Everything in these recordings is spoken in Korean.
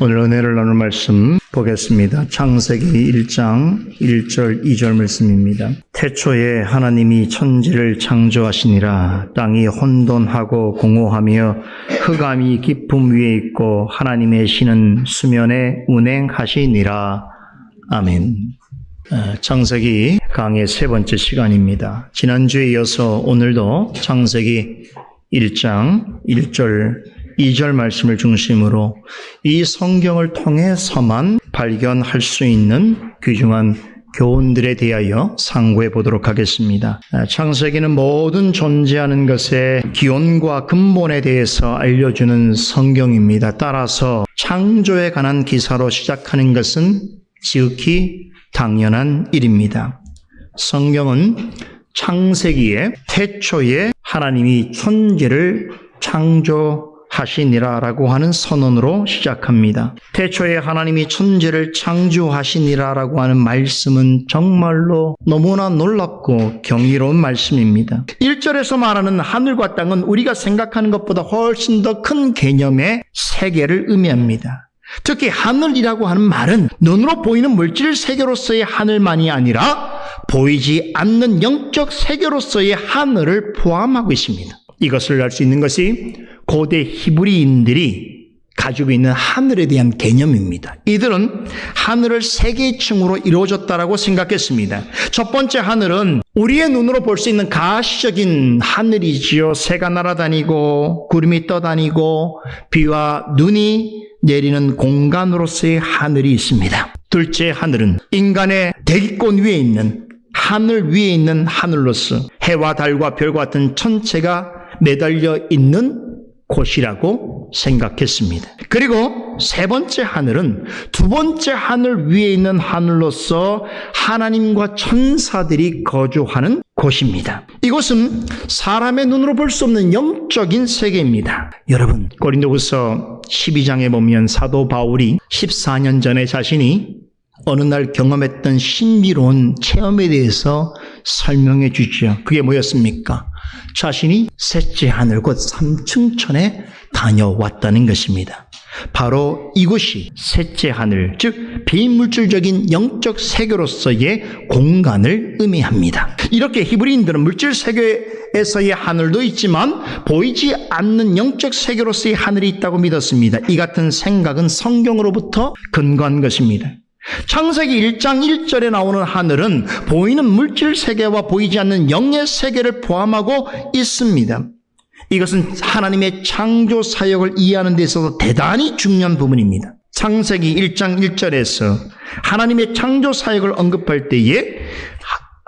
오늘 은혜를 나눌 말씀 보겠습니다. 창세기 1장 1절 2절 말씀입니다. 태초에 하나님이 천지를 창조하시니라. 땅이 혼돈하고 공허하며 흑암이 깊음 위에 있고 하나님의 신은 수면에 운행하시니라. 아멘. 창세기 강의 세 번째 시간입니다. 지난주에 이어서 오늘도 창세기 1장 1절 2절 말씀을 중심으로 이 성경을 통해서만 발견할 수 있는 귀중한 교훈들에 대하여 상고해 보도록 하겠습니다. 창세기는 모든 존재하는 것의 기원과 근본에 대해서 알려주는 성경입니다. 따라서 창조에 관한 기사로 시작하는 것은 지극히 당연한 일입니다. 성경은 창세기에 태초에 하나님이 천지를 창조하시니라라고 하는 선언으로 시작합니다. 태초에 하나님이 천지를 창조하시니라라고 하는 말씀은 정말로 너무나 놀랍고 경이로운 말씀입니다. 1절에서 말하는 하늘과 땅은 우리가 생각하는 것보다 훨씬 더 큰 개념의 세계를 의미합니다. 특히 하늘이라고 하는 말은 눈으로 보이는 물질 세계로서의 하늘만이 아니라 보이지 않는 영적 세계로서의 하늘을 포함하고 있습니다. 이것을 알 수 있는 것이 고대 히브리인들이 가지고 있는 하늘에 대한 개념입니다. 이들은 하늘을 세 개의 층으로 이루어졌다고 생각했습니다. 첫 번째 하늘은 우리의 눈으로 볼 수 있는 가시적인 하늘이지요. 새가 날아다니고 구름이 떠다니고 비와 눈이 내리는 공간으로서의 하늘이 있습니다. 둘째 하늘은 인간의 대기권 위에 있는 하늘 위에 있는 하늘로서 해와 달과 별과 같은 천체가 매달려 있는 곳이라고 생각했습니다. 그리고 세 번째 하늘은 두 번째 하늘 위에 있는 하늘로서 하나님과 천사들이 거주하는 곳입니다. 이곳은 사람의 눈으로 볼 수 없는 영적인 세계입니다. 여러분, 고린도후서 12장에 보면 사도 바울이 14년 전에 자신이 어느 날 경험했던 신비로운 체험에 대해서 설명해 주죠. 그게 뭐였습니까? 자신이 셋째 하늘 곧 삼층천에 다녀왔다는 것입니다. 바로 이곳이 셋째 하늘, 즉 비물질적인 영적 세계로서의 공간을 의미합니다. 이렇게 히브리인들은 물질 세계에서의 하늘도 있지만 보이지 않는 영적 세계로서의 하늘이 있다고 믿었습니다. 이 같은 생각은 성경으로부터 근거한 것입니다. 창세기 1장 1절에 나오는 하늘은 보이는 물질 세계와 보이지 않는 영의 세계를 포함하고 있습니다. 이것은 하나님의 창조 사역을 이해하는 데 있어서 대단히 중요한 부분입니다. 창세기 1장 1절에서 하나님의 창조 사역을 언급할 때에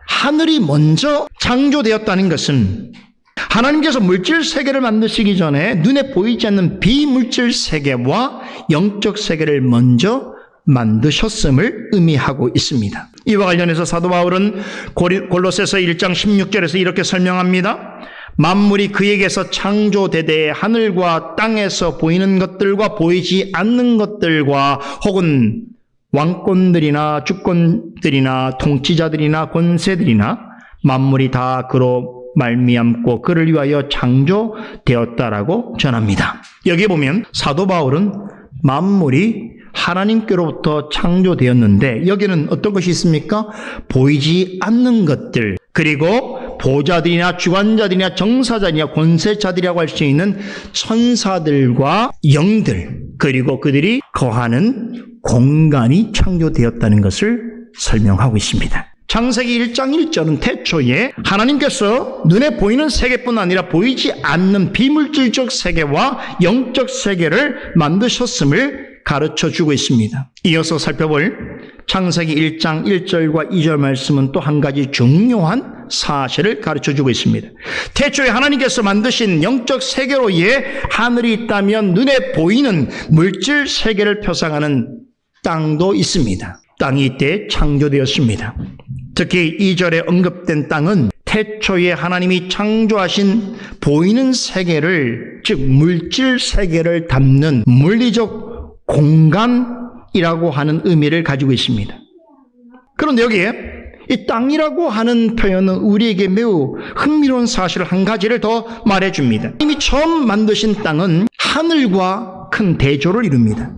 하늘이 먼저 창조되었다는 것은 하나님께서 물질 세계를 만드시기 전에 눈에 보이지 않는 비물질 세계와 영적 세계를 먼저 만드셨음을 의미하고 있습니다. 이와 관련해서 사도 바울은 골로새서 1장 16절에서 이렇게 설명합니다. 만물이 그에게서 창조되되 하늘과 땅에서 보이는 것들과 보이지 않는 것들과 혹은 왕권들이나 주권들이나 통치자들이나 권세들이나 만물이 다 그로 말미암고 그를 위하여 창조되었다라고 전합니다. 여기 보면 사도 바울은 만물이 하나님께로부터 창조되었는데 여기는 어떤 것이 있습니까? 보이지 않는 것들, 그리고 보좌들이나 주관자들이나 정사자들이나 권세자들이라고 할 수 있는 천사들과 영들, 그리고 그들이 거하는 공간이 창조되었다는 것을 설명하고 있습니다. 창세기 1장 1절은 태초에 하나님께서 눈에 보이는 세계뿐 아니라 보이지 않는 비물질적 세계와 영적 세계를 만드셨음을 가르쳐주고 있습니다. 이어서 살펴볼 창세기 1장 1절과 2절 말씀은 또 한 가지 중요한 사실을 가르쳐주고 있습니다. 태초에 하나님께서 만드신 영적 세계로의 하늘이 있다면 눈에 보이는 물질 세계를 표상하는 땅도 있습니다. 땅이 이때 창조되었습니다. 특히 2절에 언급된 땅은 태초에 하나님이 창조하신 보이는 세계를, 즉 물질 세계를 담는 물리적 공간이라고 하는 의미를 가지고 있습니다. 그런데 여기에 이 땅이라고 하는 표현은 우리에게 매우 흥미로운 사실 한 가지를 더 말해줍니다. 이미 처음 만드신 땅은 하늘과 큰 대조를 이룹니다.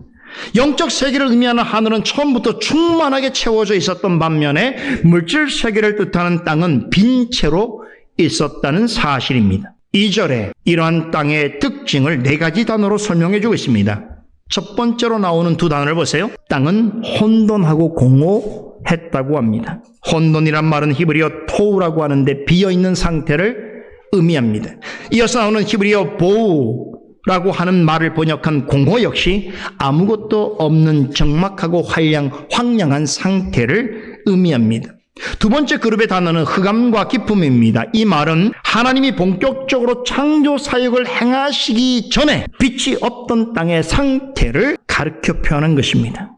영적 세계를 의미하는 하늘은 처음부터 충만하게 채워져 있었던 반면에 물질 세계를 뜻하는 땅은 빈 채로 있었다는 사실입니다. 2절에 이러한 땅의 특징을 4가지 단어로 설명해 주고 있습니다. 첫 번째로 나오는 두 단어를 보세요. 땅은 혼돈하고 공허했다고 합니다. 혼돈이란 말은 히브리어 토우라고 하는데 비어있는 상태를 의미합니다. 이어서 나오는 히브리어 보우라고 하는 말을 번역한 공허 역시 아무것도 없는 적막하고 황량한 상태를 의미합니다. 두 번째 그룹의 단어는 흑암과 기쁨입니다. 이 말은 하나님이 본격적으로 창조 사역을 행하시기 전에 빛이 없던 땅의 상태를 가르쳐 표현한 것입니다.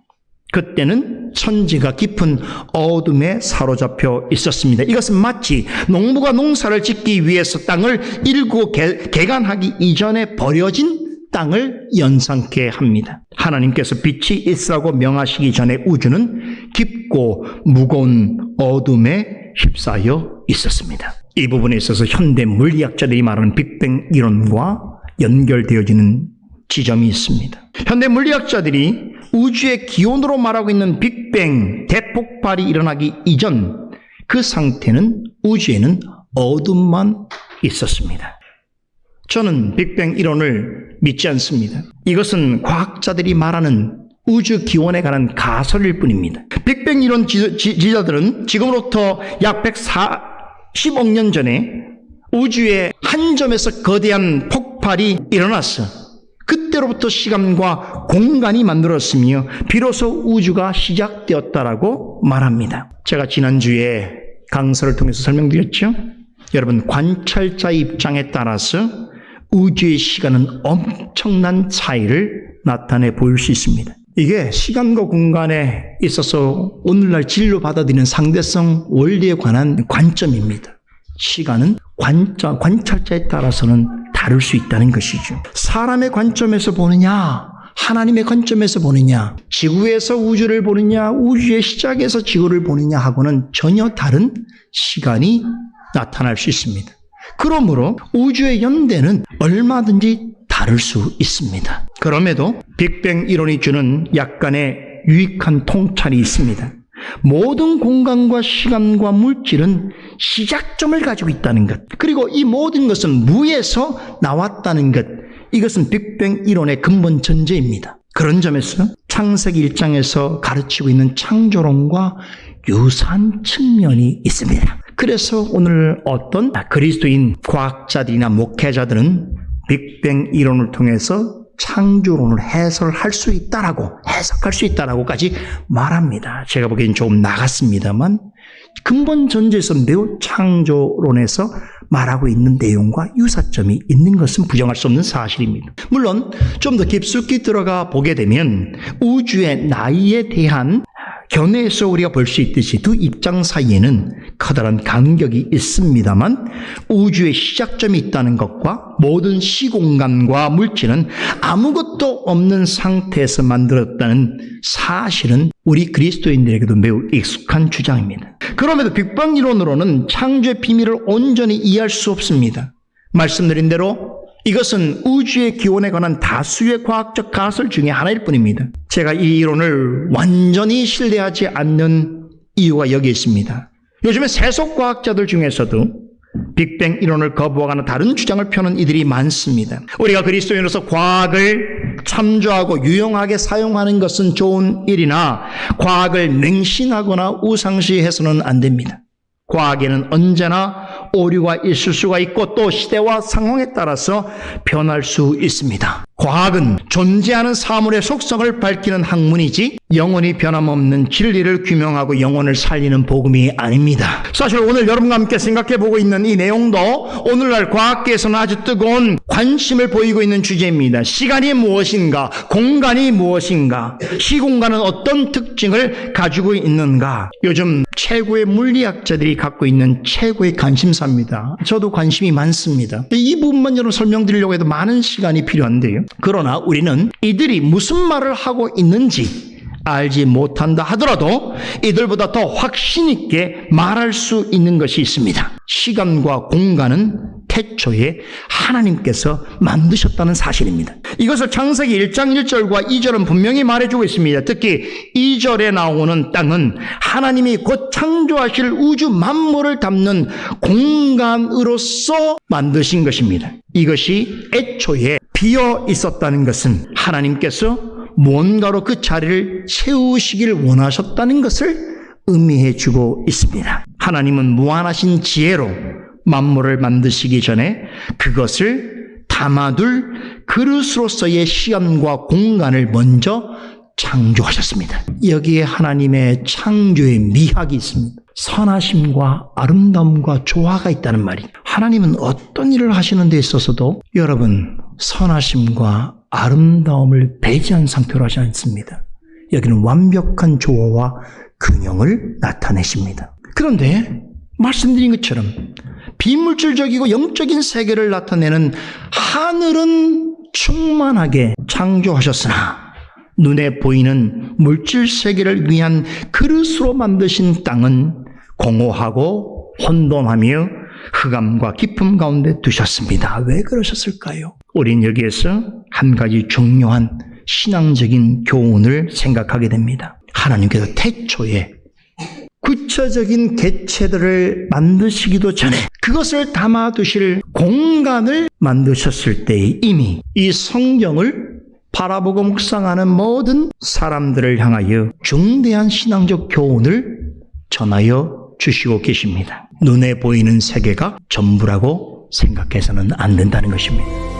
그때는 천지가 깊은 어둠에 사로잡혀 있었습니다. 이것은 마치 농부가 농사를 짓기 위해서 땅을 일구고 개간하기 이전에 버려진 땅을 연상케 합니다. 하나님께서 빛이 있으라고 명하시기 전에 우주는 깊고 무거운 어둠에 휩싸여 있었습니다. 이 부분에 있어서 현대 물리학자들이 말하는 빅뱅 이론과 연결되어지는 지점이 있습니다. 현대 물리학자들이 우주의 기원으로 말하고 있는 빅뱅 대폭발이 일어나기 이전 그 상태는 우주에는 어둠만 있었습니다. 저는 빅뱅 이론을 믿지 않습니다. 이것은 과학자들이 말하는 우주 기원에 관한 가설일 뿐입니다. 빅뱅 이론 지지자들은 지금으로부터 약 140억 년 전에 우주의 한 점에서 거대한 폭발이 일어났어. 그때로부터 시간과 공간이 만들어졌으며 비로소 우주가 시작되었다라고 말합니다. 제가 지난주에 강서를 통해서 설명드렸죠. 여러분, 관찰자의 입장에 따라서 우주의 시간은 엄청난 차이를 나타내 보일 수 있습니다. 이게 시간과 공간에 있어서 오늘날 진리로 받아들이는 상대성 원리에 관한 관점입니다. 시간은 관찰자에 따라서는 다를 수 있다는 것이죠. 사람의 관점에서 보느냐, 하나님의 관점에서 보느냐, 지구에서 우주를 보느냐, 우주의 시작에서 지구를 보느냐 하고는 전혀 다른 시간이 나타날 수 있습니다. 그러므로 우주의 연대는 얼마든지 다를 수 있습니다. 그럼에도 빅뱅 이론이 주는 약간의 유익한 통찰이 있습니다. 모든 공간과 시간과 물질은 시작점을 가지고 있다는 것, 그리고 이 모든 것은 무에서 나왔다는 것, 이것은 빅뱅 이론의 근본 전제입니다. 그런 점에서 창세기 1장에서 가르치고 있는 창조론과 유사한 측면이 있습니다. 그래서 오늘 어떤 그리스도인 과학자들이나 목회자들은 빅뱅 이론을 통해서 창조론을 해석할 수 있다라고까지 말합니다. 제가 보기엔 조금 나갔습니다만 근본 전제에서 매우 창조론에서 말하고 있는 내용과 유사점이 있는 것은 부정할 수 없는 사실입니다. 물론 좀 더 깊숙이 들어가 보게 되면 우주의 나이에 대한 견해에서 우리가 볼 수 있듯이 두 입장 사이에는 커다란 간격이 있습니다만 우주의 시작점이 있다는 것과 모든 시공간과 물질은 아무것도 없는 상태에서 만들었다는 사실은 우리 그리스도인들에게도 매우 익숙한 주장입니다. 그럼에도 빅뱅 이론으로는 창조의 비밀을 온전히 이해할 수 없습니다. 말씀드린 대로 이것은 우주의 기원에 관한 다수의 과학적 가설 중에 하나일 뿐입니다. 제가 이 이론을 완전히 신뢰하지 않는 이유가 여기 있습니다. 요즘에 세속과학자들 중에서도 빅뱅 이론을 거부하거나 다른 주장을 펴는 이들이 많습니다. 우리가 그리스도인으로서 과학을 참조하고 유용하게 사용하는 것은 좋은 일이나 과학을 맹신하거나 우상시해서는 안 됩니다. 과학에는 언제나 오류가 있을 수가 있고 또 시대와 상황에 따라서 변할 수 있습니다. 과학은 존재하는 사물의 속성을 밝히는 학문이지 영원히 변함없는 진리를 규명하고 영혼을 살리는 복음이 아닙니다. 사실 오늘 여러분과 함께 생각해보고 있는 이 내용도 오늘날 과학계에서는 아주 뜨거운 관심을 보이고 있는 주제입니다. 시간이 무엇인가? 공간이 무엇인가? 시공간은 어떤 특징을 가지고 있는가? 요즘 최고의 물리학자들이 갖고 있는 최고의 관심사입니다. 저도 관심이 많습니다. 이 부분만 여러분 설명드리려고 해도 많은 시간이 필요한데요. 그러나 우리는 이들이 무슨 말을 하고 있는지 알지 못한다 하더라도 이들보다 더 확신 있게 말할 수 있는 것이 있습니다. 시간과 공간은 태초에 하나님께서 만드셨다는 사실입니다. 이것을 창세기 1장 1절과 2절은 분명히 말해주고 있습니다. 특히 2절에 나오는 땅은 하나님이 곧 창조하실 우주 만물을 담는 공간으로서 만드신 것입니다. 이것이 애초에 비어 있었다는 것은 하나님께서 무언가로 그 자리를 채우시길 원하셨다는 것을 의미해 주고 있습니다. 하나님은 무한하신 지혜로 만물을 만드시기 전에 그것을 담아둘 그릇으로서의 시간과 공간을 먼저 창조하셨습니다. 여기에 하나님의 창조의 미학이 있습니다. 선하심과 아름다움과 조화가 있다는 말이에요. 하나님은 어떤 일을 하시는 데 있어서도 여러분 선하심과 아름다움을 배제한 상태로 하지 않습니다. 여기는 완벽한 조화와 균형을 나타내십니다. 그런데 말씀드린 것처럼 비물질적이고 영적인 세계를 나타내는 하늘은 충만하게 창조하셨으나 눈에 보이는 물질 세계를 위한 그릇으로 만드신 땅은 공허하고 혼돈하며 흑암과 깊음 가운데 두셨습니다. 왜 그러셨을까요? 우린 여기에서 한 가지 중요한 신앙적인 교훈을 생각하게 됩니다. 하나님께서 태초에 구체적인 객체들을 만드시기도 전에 그것을 담아두실 공간을 만드셨을 때 이미 이 성경을 바라보고 묵상하는 모든 사람들을 향하여 중대한 신앙적 교훈을 전하여 주시고 계십니다. 눈에 보이는 세계가 전부라고 생각해서는 안 된다는 것입니다.